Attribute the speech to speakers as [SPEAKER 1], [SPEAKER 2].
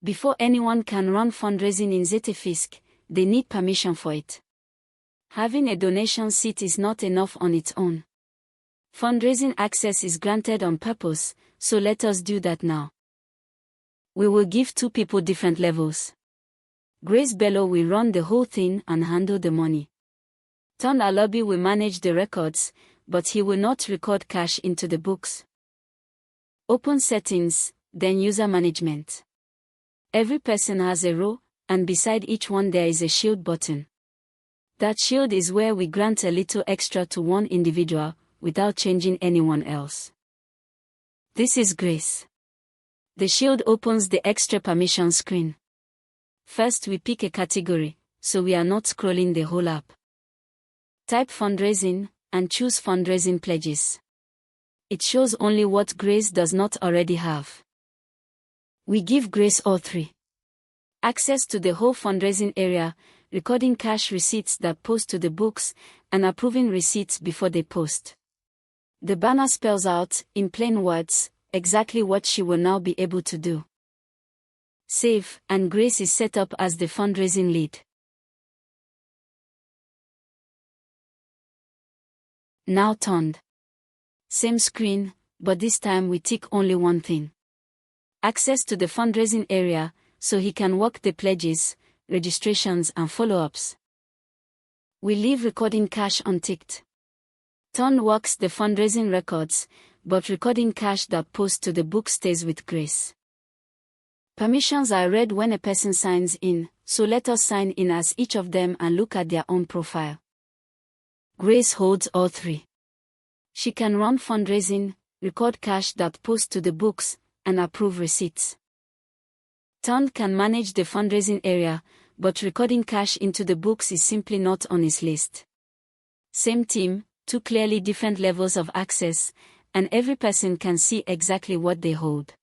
[SPEAKER 1] Before anyone can run fundraising in ZetaFisc, they need permission for it. Having a donation seat is not enough on its own. Fundraising access is granted on purpose, so let us do that now. We will give 2 people different levels. Grace Bello will run the whole thing and handle the money. Ton Alobi will manage the records, but he will not record cash into the books. Open settings, then user management. Every person has a row, and beside each one there is a shield button. That shield is where we grant a little extra to one individual, without changing anyone else. This is Grace. The shield opens the extra permission screen. First we pick a category, so we are not scrolling the whole app. Type fundraising, and choose fundraising pledges. It shows only what Grace does not already have. We give Grace all 3. Access to the whole fundraising area, recording cash receipts that post to the books, and approving receipts before they post. The banner spells out, in plain words, exactly what she will now be able to do. Save, and Grace is set up as the fundraising lead. Now turned. Same screen, but this time we tick only one thing. Access to the fundraising area, so he can work the pledges, registrations and follow-ups. We leave recording cash unticked. Ton works the fundraising records, but recording cash that posts to the book stays with Grace. Permissions are read when a person signs in, so let us sign in as each of them and look at their own profile. Grace holds all 3. She can run fundraising, record cash that posts to the books, and approve receipts. Ton can manage the fundraising area, but recording cash into the books is simply not on his list. Same team, 2 clearly different levels of access, and every person can see exactly what they hold.